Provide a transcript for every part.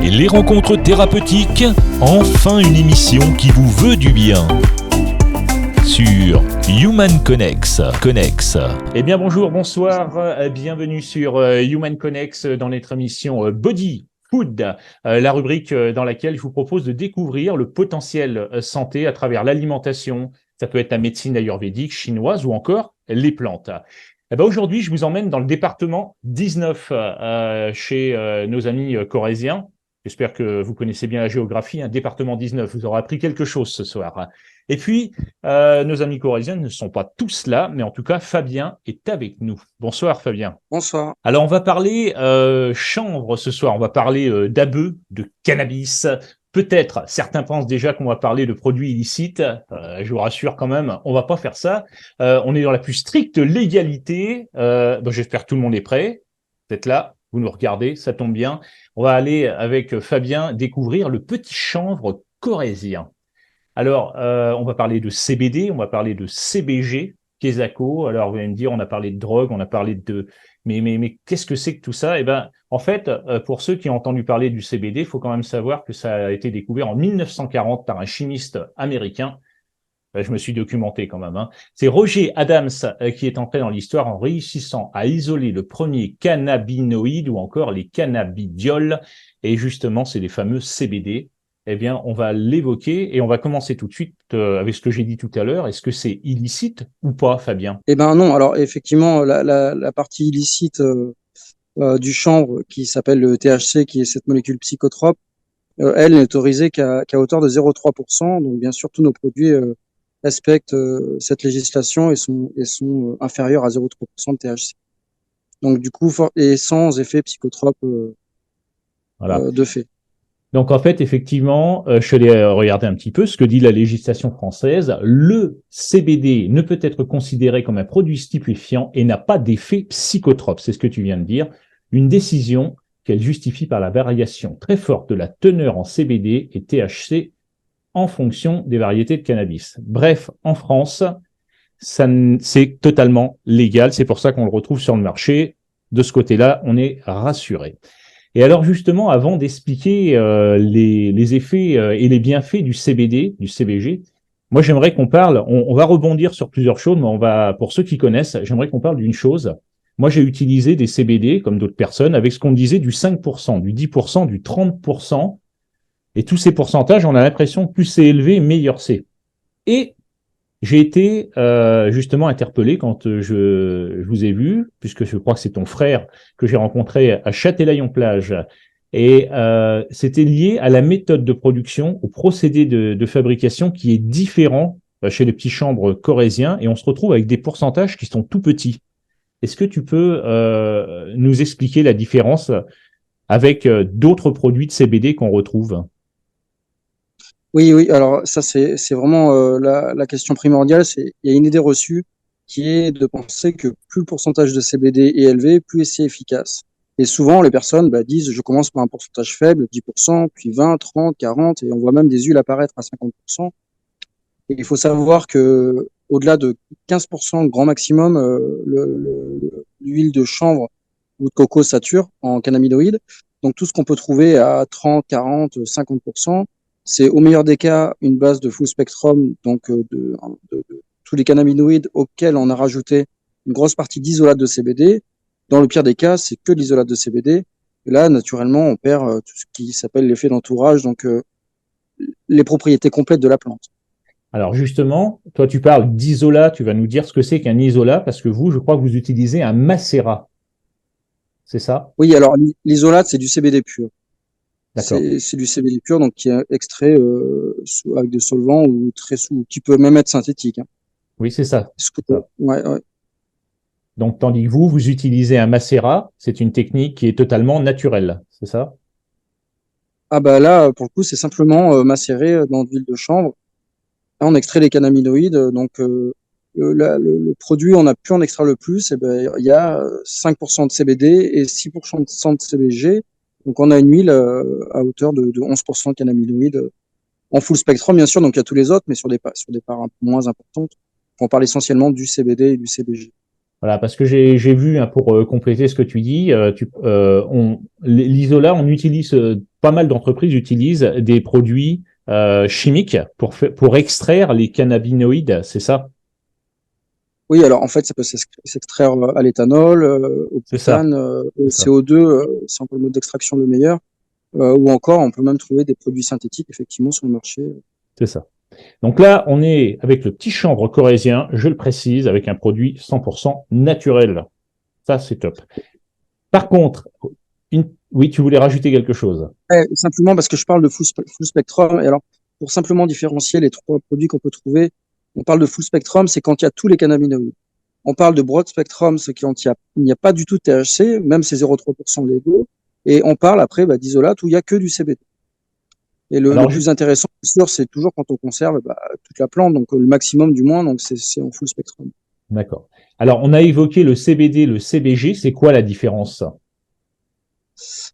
les rencontres thérapeutiques, enfin une émission qui vous veut du bien. Sur Human Connex. Eh bien bonjour, bonsoir, bienvenue sur Human Connex dans notre émission Body Food, la rubrique dans laquelle je vous propose de découvrir le potentiel santé à travers l'alimentation. Ça peut être la médecine ayurvédique, chinoise ou encore les plantes. Eh ben aujourd'hui, je vous emmène dans le département 19 chez nos amis corésiens. J'espère que vous connaissez bien la géographie. Département 19, vous aurez appris quelque chose ce soir. Et puis, nos amis corésiens ne sont pas tous là, mais en tout cas, Fabien est avec nous. Bonsoir Fabien. Bonsoir. Alors, on va parler chanvre ce soir. On va parler d'ABE, de cannabis. Peut-être, certains pensent déjà qu'on va parler de produits illicites. Je vous rassure quand même, on va pas faire ça. On est dans la plus stricte légalité. J'espère que tout le monde est prêt. Vous êtes là, vous nous regardez, ça tombe bien. On va aller avec Fabien découvrir le petit chanvre corésien. Alors, on va parler de CBD, on va parler de CBG, Quesaco. Alors, vous allez me dire, on a parlé de drogue, on a parlé de... Mais qu'est-ce que c'est que tout ça? Eh ben, en fait, pour ceux qui ont entendu parler du CBD, il faut quand même savoir que ça a été découvert en 1940 par un chimiste américain. Je me suis documenté quand même. C'est Roger Adams qui est entré dans l'histoire en réussissant à isoler le premier cannabinoïde ou encore les cannabidiols. Et justement, c'est les fameux CBD. Eh bien, on va l'évoquer et on va commencer tout de suite avec ce que j'ai dit tout à l'heure. Est-ce que c'est illicite ou pas, Fabien? Eh ben non, alors effectivement, la partie illicite du chanvre qui s'appelle le THC, qui est cette molécule psychotrope, elle n'est autorisée qu'à hauteur de 0,3%. Donc bien sûr, tous nos produits respectent cette législation et sont inférieurs à 0,3% de THC. Donc du coup, et sans effet psychotrope Voilà. de fait. Donc, en fait, effectivement, je suis allé regarder un petit peu ce que dit la législation française. Le CBD ne peut être considéré comme un produit stupéfiant et n'a pas d'effet psychotrope. C'est ce que tu viens de dire. Une décision qu'elle justifie par la variation très forte de la teneur en CBD et THC en fonction des variétés de cannabis. Bref, en France, c'est totalement légal. C'est pour ça qu'on le retrouve sur le marché. De ce côté-là, on est rassuré. Et alors justement, avant d'expliquer les effets et les bienfaits du CBD, du CBG, moi j'aimerais qu'on parle, on va rebondir sur plusieurs choses, mais pour ceux qui connaissent, j'aimerais qu'on parle d'une chose. Moi j'ai utilisé des CBD, comme d'autres personnes, avec ce qu'on disait du 5%, du 10%, du 30%, et tous ces pourcentages, on a l'impression que plus c'est élevé, meilleur c'est. Et j'ai été justement interpellé quand je vous ai vu, puisque je crois que c'est ton frère que j'ai rencontré à Châtelaillon-Plage. Et c'était lié à la méthode de production, au procédé de fabrication qui est différent chez les petits chambres corésiens. Et on se retrouve avec des pourcentages qui sont tout petits. Est-ce que tu peux nous expliquer la différence avec d'autres produits de CBD qu'on retrouve? Oui. Alors ça, c'est vraiment la question primordiale. Il y a une idée reçue qui est de penser que plus le pourcentage de CBD est élevé, plus c'est efficace. Et souvent, les personnes disent, je commence par un pourcentage faible, 10%, puis 20, 30, 40, et on voit même des huiles apparaître à 50%. Et il faut savoir que au-delà de 15% grand maximum, l'huile de chanvre ou de coco sature en cannabinoïdes. Donc tout ce qu'on peut trouver à 30, 40, 50%, c'est au meilleur des cas une base de full spectrum, donc de tous les cannabinoïdes auxquels on a rajouté une grosse partie d'isolate de CBD. Dans le pire des cas, c'est que de l'isolate de CBD. Et là, naturellement, on perd tout ce qui s'appelle l'effet d'entourage, donc les propriétés complètes de la plante. Alors justement, toi tu parles d'isolat, tu vas nous dire ce que c'est qu'un isolat, parce que vous, je crois que vous utilisez un macérat. C'est ça? Oui, alors l'isolate, c'est du CBD pur. D'accord. C'est du CBD pur, donc qui est extrait avec des solvants ou qui peut même être synthétique. Oui, c'est ça. Ouais. Donc, tandis que vous utilisez un macérat, c'est une technique qui est totalement naturelle, c'est ça? Ah bah là, pour le coup, c'est simplement macéré dans de l'huile de chanvre. Là, on extrait les cannabinoïdes, donc le produit, on a pu en extraire le plus, et ben il y a 5% de CBD et 6% de CBG. Donc on a une huile à hauteur de 11% de cannabinoïdes en full spectrum, bien sûr. Donc il y a tous les autres, mais sur des parts un peu moins importantes. On parle essentiellement du CBD et du CBG. Voilà, parce que j'ai vu, pour compléter ce que tu dis, l'isolat, on n'utilise pas mal d'entreprises utilisent des produits chimiques pour extraire les cannabinoïdes, c'est ça? Oui, alors en fait, ça peut s'extraire à l'éthanol, au C'est ça, butane, au c'est ça, CO2, c'est un peu le mode d'extraction le meilleur, ou encore on peut même trouver des produits synthétiques effectivement sur le marché. c'est ça. Donc là, on est avec le petit chanvre corésien, je le précise, avec un produit 100% naturel. Ça, c'est top. Par contre, oui, tu voulais rajouter quelque chose. Simplement parce que je parle de full spectrum, et alors pour simplement différencier les trois produits qu'on peut trouver, on parle de full spectrum, c'est quand il y a tous les cannabinoïdes. On parle de broad spectrum, ce qui il n'y a pas du tout de THC, même ces 0,3% légaux, et on parle après d'isolate où il n'y a que du CBD. Et le Alors, plus intéressant, bien sûr, c'est toujours quand on conserve toute la plante, donc le maximum du moins, donc c'est en full spectrum. d'accord. Alors, on a évoqué le CBD, le CBG, c'est quoi la différence?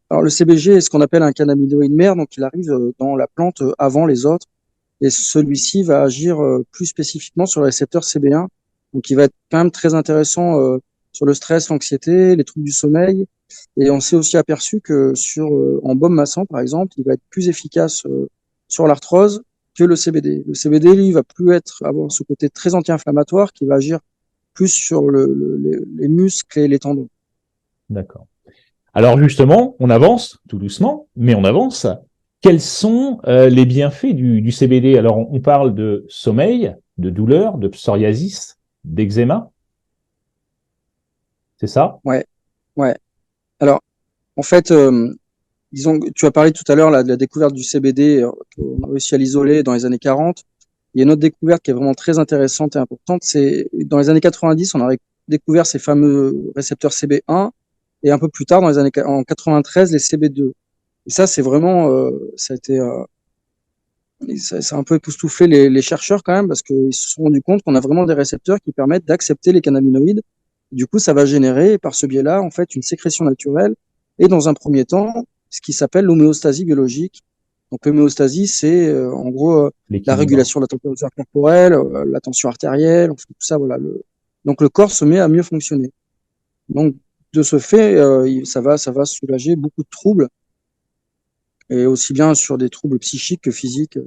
Alors le CBG est ce qu'on appelle un cannabinoïde mère, donc il arrive dans la plante avant les autres, et celui-ci va agir plus spécifiquement sur le récepteur CB1, donc il va être quand même très intéressant sur le stress, l'anxiété, les troubles du sommeil, et on s'est aussi aperçu que en baume massant par exemple, il va être plus efficace sur l'arthrose que le CBD. Le CBD, lui, va plus avoir ce côté très anti-inflammatoire qui va agir plus sur les muscles et les tendons. D'accord. Alors justement, on avance tout doucement, mais on avance. Quels sont les bienfaits du CBD? Alors, on parle de sommeil, de douleur, de psoriasis, d'eczéma, c'est ça? Ouais, ouais. Alors, en fait, disons, tu as parlé tout à l'heure de la découverte du CBD, qu'on a réussi à l'isoler dans les années 40. Il y a une autre découverte qui est vraiment très intéressante et importante, c'est dans les années 90, on a découvert ces fameux récepteurs CB1, et un peu plus tard, en 93, les CB2. Et ça, c'est vraiment, ça a été, ça a un peu époustouflé les chercheurs quand même, parce qu'ils se sont rendus compte qu'on a vraiment des récepteurs qui permettent d'accepter les cannabinoïdes. Du coup, ça va générer, par ce biais-là, en fait, une sécrétion naturelle, et dans un premier temps, ce qui s'appelle l'homéostasie biologique. Donc, l'homéostasie, c'est en gros la L'équilibre. régulation de la température corporelle, la tension artérielle, tout ça, voilà. Donc, le corps se met à mieux fonctionner. Donc, de ce fait, ça va soulager beaucoup de troubles, et aussi bien sur des troubles psychiques que physiques.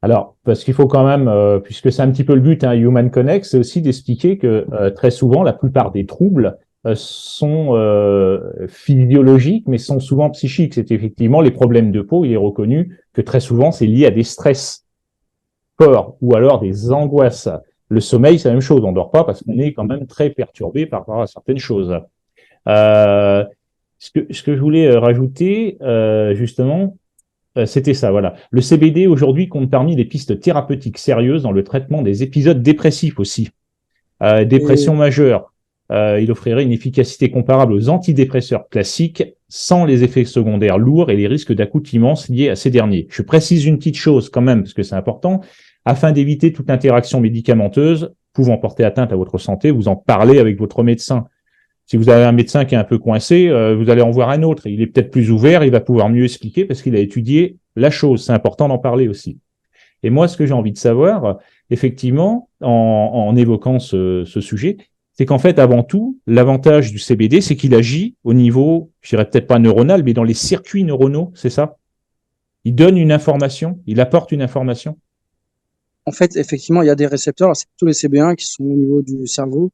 Alors, parce qu'il faut quand même, puisque c'est un petit peu le but, hein, Human Connect, c'est aussi d'expliquer que très souvent, la plupart des troubles sont physiologiques, mais sont souvent psychiques. C'est effectivement les problèmes de peau. Il est reconnu que très souvent, c'est lié à des stress forts ou alors des angoisses. Le sommeil, c'est la même chose. On ne dort pas parce qu'on est quand même très perturbé par rapport à certaines choses. Euh, ce que je voulais rajouter, justement, c'était ça, voilà. Le CBD aujourd'hui compte parmi les pistes thérapeutiques sérieuses dans le traitement des épisodes dépressifs aussi. Et Dépression majeure, il offrirait une efficacité comparable aux antidépresseurs classiques sans les effets secondaires lourds et les risques d'accoutumance liés à ces derniers. Je précise une petite chose quand même, parce que c'est important, afin d'éviter toute interaction médicamenteuse pouvant porter atteinte à votre santé, vous en parlez avec votre médecin. Si vous avez un médecin qui est un peu coincé, vous allez en voir un autre. Il est peut-être plus ouvert, il va pouvoir mieux expliquer parce qu'il a étudié la chose. C'est important d'en parler aussi. Et moi, ce que j'ai envie de savoir, effectivement, en évoquant ce sujet, c'est qu'en fait, avant tout, l'avantage du CBD, c'est qu'il agit au niveau, je dirais peut-être pas neuronal, mais dans les circuits neuronaux, c'est ça? Il donne une information, il apporte une information. en fait, effectivement, il y a des récepteurs, c'est plutôt les CB1 qui sont au niveau du cerveau,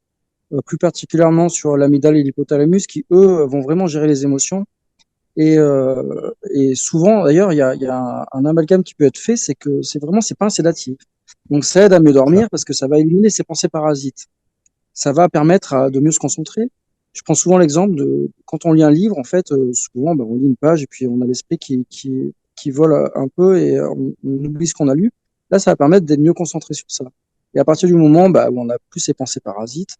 plus particulièrement sur l'amygdale et l'hypothalamus, qui eux vont vraiment gérer les émotions. Et souvent, d'ailleurs, il y a un amalgame qui peut être fait, c'est que c'est pas un sédatif. Donc ça aide à mieux Ça. dormir parce que ça va éliminer ces pensées parasites. Ça va permettre de mieux se concentrer. Je prends souvent l'exemple de quand on lit un livre, en fait, souvent on lit une page et puis on a l'esprit qui vole un peu, et on oublie ce qu'on a lu. Là, ça va permettre d'être mieux concentré sur ça. Et à partir du moment où on n'a plus ces pensées parasites,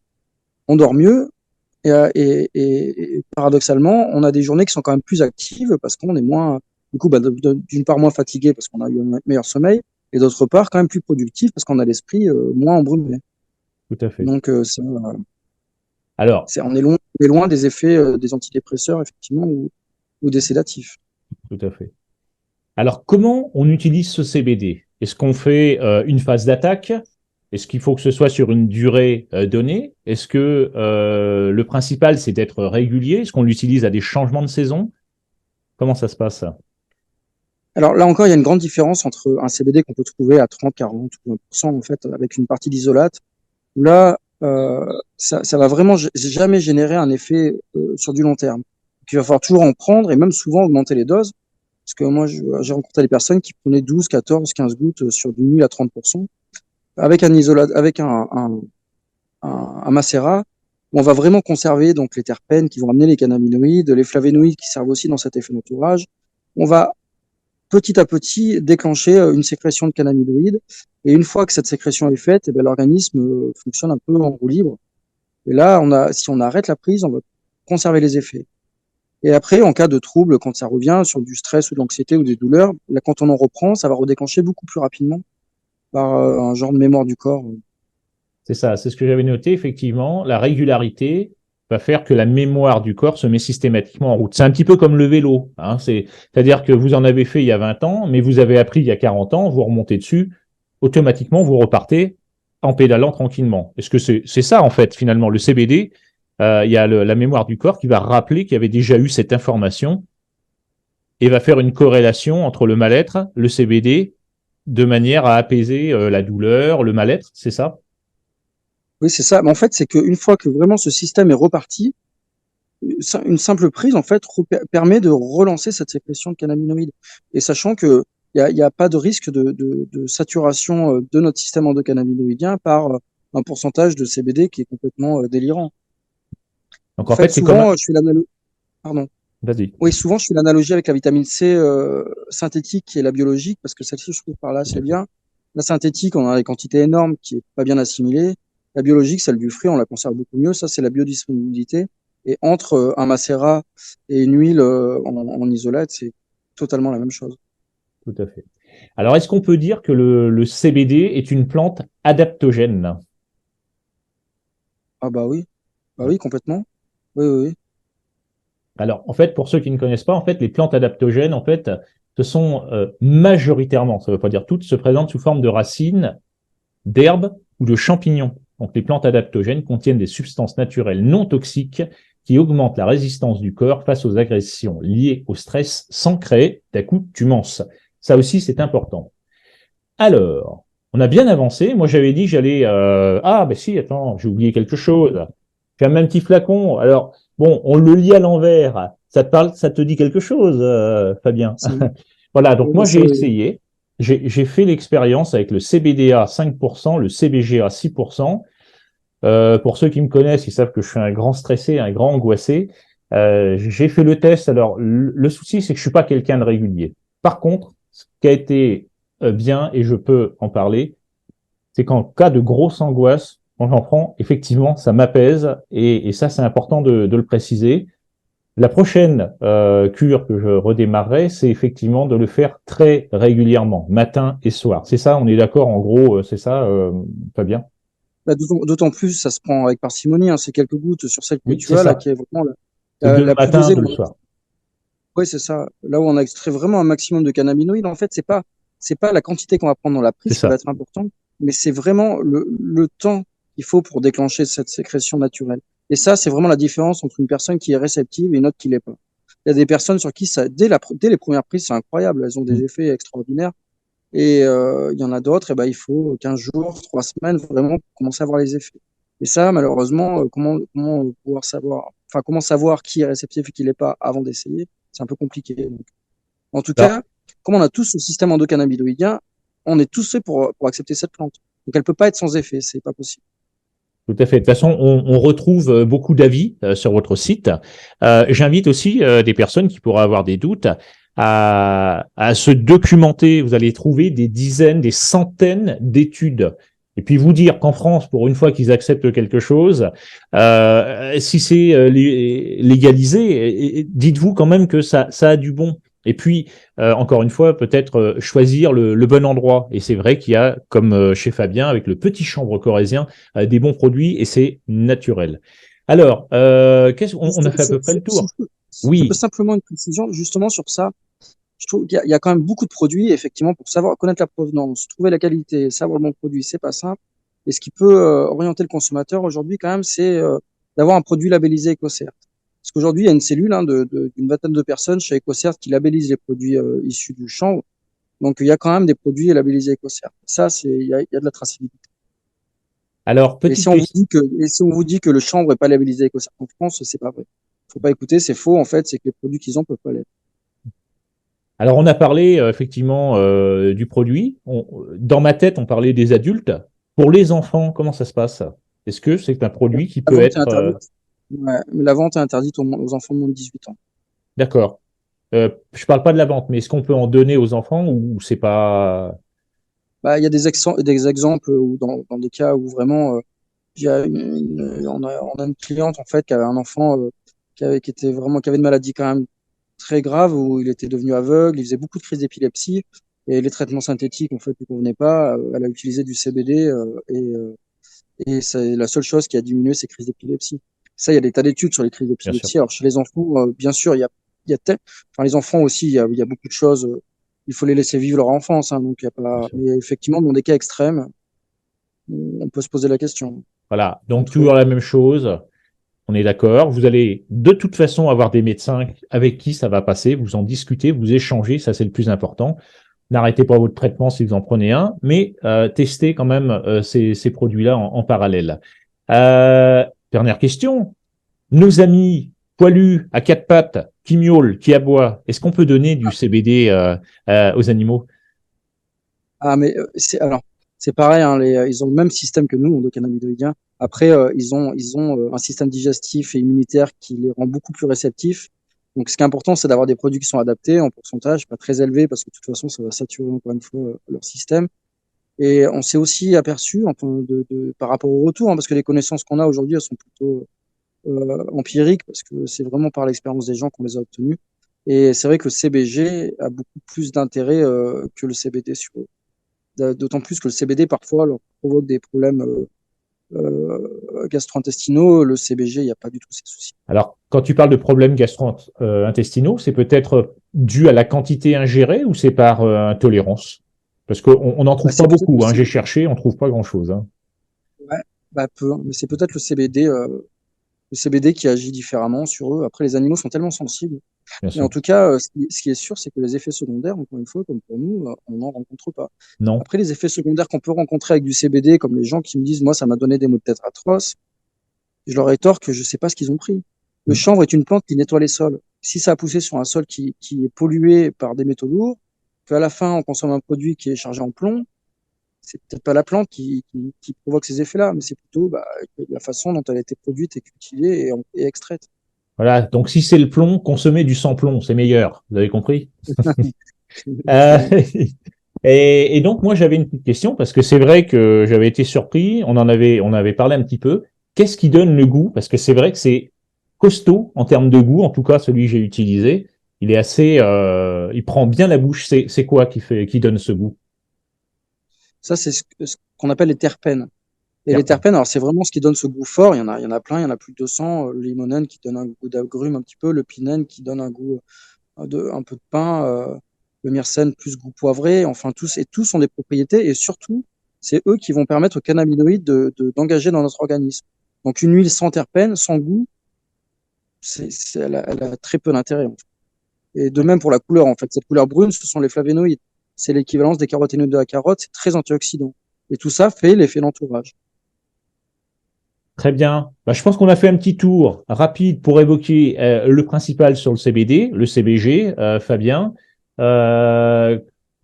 on dort mieux. Et paradoxalement, on a des journées qui sont quand même plus actives parce qu'on est moins, du coup, d'une part moins fatigué parce qu'on a eu un meilleur sommeil, et d'autre part quand même plus productif parce qu'on a l'esprit moins embrumé. Tout à fait. Donc, Alors, on est loin des effets des antidépresseurs, effectivement, ou des sédatifs. tout à fait. Alors, comment on utilise ce CBD? Est-ce qu'on fait une phase d'attaque? Est-ce qu'il faut que ce soit sur une durée donnée? Est-ce que le principal, c'est d'être régulier? Est-ce qu'on l'utilise à des changements de saison? Comment ça se passe? Alors là encore, il y a une grande différence entre un CBD qu'on peut trouver à 30, 40 ou 20% en fait, avec une partie d'isolate, où là, ça va vraiment jamais générer un effet sur du long terme. Donc, il va falloir toujours en prendre et même souvent augmenter les doses. Parce que moi, j'ai rencontré des personnes qui prenaient 12, 14, 15 gouttes sur du 1000 à 30%, avec un isolat, avec un macérat, où on va vraiment conserver donc les terpènes qui vont amener les cannabinoïdes, les flavénoïdes qui servent aussi dans cet effet d'entourage. On va petit à petit déclencher une sécrétion de cannabinoïdes. Et une fois que cette sécrétion est faite, eh ben, l'organisme fonctionne un peu en roue libre. Et là, si on arrête la prise, on va conserver les effets. Et après, en cas de trouble, quand ça revient sur du stress ou de l'anxiété ou des douleurs, là, quand on en reprend, ça va redéclencher beaucoup plus rapidement par un genre de mémoire du corps. C'est ça, c'est ce que j'avais noté, effectivement. La régularité va faire que la mémoire du corps se met systématiquement en route. C'est un petit peu comme le vélo. Hein. C'est-à-dire que vous en avez fait il y a 20 ans, mais vous avez appris il y a 40 ans, vous remontez dessus, automatiquement, vous repartez en pédalant tranquillement. Est-ce que c'est ça, en fait, finalement, le CBD, il y a la mémoire du corps qui va rappeler qu'il y avait déjà eu cette information et va faire une corrélation entre le mal-être, le CBD, de manière à apaiser la douleur, le mal-être, c'est ça? Oui, c'est ça. Mais en fait, c'est qu'une fois que vraiment ce système est reparti, une simple prise, en fait, permet de relancer cette sécrétion de cannabinoïdes. Et sachant que il y a pas de risque de saturation de notre système endocannabinoïdien par un pourcentage de CBD qui est complètement délirant. Donc, En en fait, fait, c'est comme... souvent, je fais l'analogie. Pardon. Vas-y. Oui, souvent, je fais l'analogie avec la vitamine C synthétique et la biologique, parce que celle-ci, je trouve par là, Tout c'est à fait. bien. La synthétique, on a des quantités énormes qui est pas bien assimilée. La biologique, celle du fruit, on la conserve beaucoup mieux. Ça, c'est la biodisponibilité. Et entre un macérat et une huile en isolate, c'est totalement la même chose. Tout à fait. Alors, est-ce qu'on peut dire que le CBD est une plante adaptogène? Ah bah Ouais. oui, complètement. Oui, oui, oui. Alors, en fait, pour ceux qui ne connaissent pas, en fait, les plantes adaptogènes, en fait, ce sont majoritairement, ça ne veut pas dire toutes, se présentent sous forme de racines, d'herbes ou de champignons. Donc, les plantes adaptogènes contiennent des substances naturelles non toxiques qui augmentent la résistance du corps face aux agressions liées au stress sans créer d'accoutumance. Ça aussi, c'est important. Alors, on a bien avancé. Moi, j'avais dit que j'allais... Ah, ben si, attends, j'ai oublié quelque chose. J'ai un petit flacon. Alors, bon, on le lit à l'envers. Ça te parle, ça te dit quelque chose, Fabien? Voilà, donc Oui, moi, ça, j'ai oui. essayé. J'ai fait l'expérience avec le CBDA 5%, le CBGA 6%. Pour ceux qui me connaissent, ils savent que je suis un grand stressé, un grand angoissé. J'ai fait le test. Alors, le souci, c'est que je suis pas quelqu'un de régulier. Par contre, ce qui a été bien, et je peux en parler, c'est qu'en cas de grosse angoisse, quand j'en prends, effectivement, ça m'apaise, et ça, c'est important de le préciser. La prochaine cure que je redémarrerai, c'est effectivement de le faire très régulièrement, matin et soir. C'est ça, on est d'accord, en gros, c'est ça, Fabien? Bah, d'autant plus, ça se prend avec parcimonie, hein. C'est quelques gouttes sur celle que Oui, tu c'est as, là, ça. qui est vraiment C'est deux le la plus matin, dosée. deux le soir. Oui, c'est ça. Là où on a extrait vraiment un maximum de cannabinoïdes, en fait, c'est pas la quantité qu'on va prendre dans la C'est prise qui va ça. être importante, mais c'est vraiment le temps qu'il faut pour déclencher cette sécrétion naturelle. Et ça, c'est vraiment la différence entre une personne qui est réceptive et une autre qui l'est pas. Il y a des personnes sur qui ça, dès les premières prises, c'est incroyable. Elles ont des Mm. effets extraordinaires. Et il y en a d'autres, et ben, il faut 15 jours, 3 semaines vraiment pour commencer à voir les effets. Et ça, malheureusement, comment pouvoir savoir, enfin, comment savoir qui est réceptif et qui l'est pas avant d'essayer, c'est un peu compliqué. Donc, en tout Alors, cas, comme on a tous ce système endocannabinoïdien, on est tous faits pour accepter cette plante. Donc, elle peut pas être sans effet, c'est pas possible. tout à fait. De toute façon, on retrouve beaucoup d'avis sur votre site. J'invite aussi des personnes qui pourraient avoir des doutes à se documenter. Vous allez trouver des dizaines, des centaines d'études. Et puis vous dire qu'en France, pour une fois qu'ils acceptent quelque chose, si c'est légalisé, dites-vous quand même que ça a du bon. Et puis, encore une fois, peut-être choisir le bon endroit. Et c'est vrai qu'il y a, comme chez Fabien, avec le petit chanvre corésien, des bons produits et c'est naturel. Alors, on Juste, a fait à peu près le tour. si je peux Oui, simplement une précision, justement sur ça, je trouve qu'il y a quand même beaucoup de produits, effectivement, pour savoir connaître la provenance, trouver la qualité, savoir le bon produit, c'est pas simple. Et ce qui peut orienter le consommateur aujourd'hui, quand même, c'est d'avoir un produit labellisé EcoCert. Parce qu'aujourd'hui, il y a une cellule d'une vingtaine de personnes chez EcoCert qui labellise les produits issus du chanvre. Donc, il y a quand même des produits labellisés EcoCert. Ça, il y a de la traçabilité. Alors, Et si on vous dit que le chanvre n'est pas labellisé EcoCert en France, c'est pas vrai. Faut pas écouter, c'est faux. En fait, c'est que les produits qu'ils ont peuvent pas l'être. Alors, on a parlé effectivement du produit. Dans ma tête, on parlait des adultes. Pour les enfants, comment ça se passe? Est-ce que c'est un produit qui peut être... Ouais, mais la vente est interdite aux enfants de moins de 18 ans. D'accord. Je parle pas de la vente, mais est-ce qu'on peut en donner aux enfants ou c'est pas... Bah, il y a des exemples où dans des cas où vraiment, on a une cliente en fait qui avait un enfant qui avait de maladies quand même très graves, où il était devenu aveugle, il faisait beaucoup de crises d'épilepsie et les traitements synthétiques en fait lui convenaient pas. Elle a utilisé du CBD et c'est la seule chose qui a diminué ses crises d'épilepsie. Ça, il y a des tas d'études sur les crises d'épilepsie. Alors chez les enfants, bien sûr, enfin les enfants aussi, il y a beaucoup de choses. Il faut les laisser vivre leur enfance, hein, donc il y a pas. Mais effectivement, dans des cas extrêmes, on peut se poser la question. Voilà, donc toujours la même chose. On est d'accord. Vous allez de toute façon avoir des médecins avec qui ça va passer. Vous en discutez, vous échangez. Ça, c'est le plus important. N'arrêtez pas votre traitement si vous en prenez un, mais testez quand même ces produits-là en parallèle. Dernière question. Nos amis poilus à quatre pattes, qui miaulent, qui aboient, est-ce qu'on peut donner du CBD aux animaux? Ah, mais c'est pareil, hein, ils ont le même système que nous, endocannabinoïdiens. Après, ils ont un système digestif et immunitaire qui les rend beaucoup plus réceptifs. Donc, ce qui est important, c'est d'avoir des produits qui sont adaptés en pourcentage, pas très élevé, parce que de toute façon, ça va saturer encore une fois leur système. Et on s'est aussi aperçu, enfin, par rapport au retour, hein, parce que les connaissances qu'on a aujourd'hui, elles sont plutôt empiriques, parce que c'est vraiment par l'expérience des gens qu'on les a obtenues. Et c'est vrai que le CBG a beaucoup plus d'intérêt que le CBD sur eux. D'autant plus que le CBD parfois leur provoque des problèmes gastro-intestinaux. Le CBG, il n'y a pas du tout ces soucis. Alors, quand tu parles de problèmes gastro-intestinaux, c'est peut-être dû à la quantité ingérée ou c'est par intolérance? Parce qu'on n'en trouve pas beaucoup. Hein, j'ai cherché, on ne trouve pas grand-chose. Hein. Ouais, peu. Mais c'est peut-être le CBD qui agit différemment sur eux. Après, les animaux sont tellement sensibles. Mais en tout cas, ce qui est sûr, c'est que les effets secondaires, encore une fois, comme pour nous, on n'en rencontre pas. Non. Après, les effets secondaires qu'on peut rencontrer avec du CBD, comme les gens qui me disent, moi, ça m'a donné des maux de tête atroces, je leur rétorque que je ne sais pas ce qu'ils ont pris. Le chanvre est une plante qui nettoie les sols. Si ça a poussé sur un sol qui est pollué par des métaux lourds, qu'à la fin, on consomme un produit qui est chargé en plomb, c'est peut-être pas la plante qui provoque ces effets-là, mais c'est plutôt la façon dont elle a été produite et cultivée et extraite. Voilà, donc si c'est le plomb, consommez du sans-plomb, c'est meilleur. Vous avez compris? Et donc, moi, j'avais une petite question, parce que c'est vrai que j'avais été surpris, on avait parlé un petit peu. Qu'est-ce qui donne le goût? Parce que c'est vrai que c'est costaud en termes de goût, en tout cas celui que j'ai utilisé. Il est assez, il prend bien la bouche. C'est quoi qui donne ce goût? Ça, c'est ce qu'on appelle les terpènes. Et les terpènes, alors c'est vraiment ce qui donne ce goût fort. Il y en a plein, il y en a plus de 200. Le limonène qui donne un goût d'agrumes un petit peu, le pinène qui donne un goût un peu de pain, le myrcène plus goût poivré. Enfin, tous ont des propriétés et surtout, c'est eux qui vont permettre aux cannabinoïdes d'engager dans notre organisme. Donc une huile sans terpènes, sans goût, elle a très peu d'intérêt. En fait. Et de même pour la couleur, en fait, cette couleur brune, ce sont les flavénoïdes. C'est l'équivalence des caroténoïdes de la carotte, c'est très antioxydant. Et tout ça fait l'effet d'entourage. Très bien. Je pense qu'on a fait un petit tour rapide pour évoquer le principal sur le CBD, le CBG, Fabien.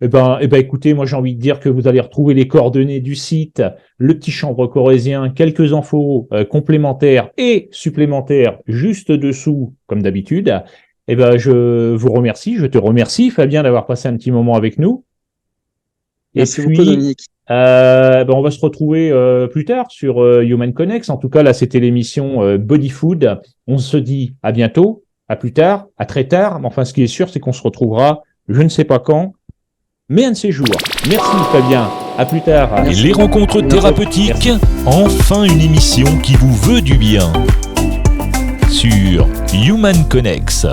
Écoutez, moi j'ai envie de dire que vous allez retrouver les coordonnées du site, le petit chanvre corésien, quelques infos complémentaires et supplémentaires juste dessous, comme d'habitude. Je vous remercie, je te remercie, Fabien, d'avoir passé un petit moment avec nous. Merci beaucoup, Dominique. On va se retrouver plus tard sur Human Connex. En tout cas, là, c'était l'émission Body Food. On se dit à bientôt, à plus tard, à très tard. Mais enfin, ce qui est sûr, c'est qu'on se retrouvera, je ne sais pas quand, mais un de ces jours. Merci, Fabien. À plus tard. Merci. Les rencontres thérapeutiques. Merci. Enfin, une émission qui vous veut du bien. Sur Human Connex.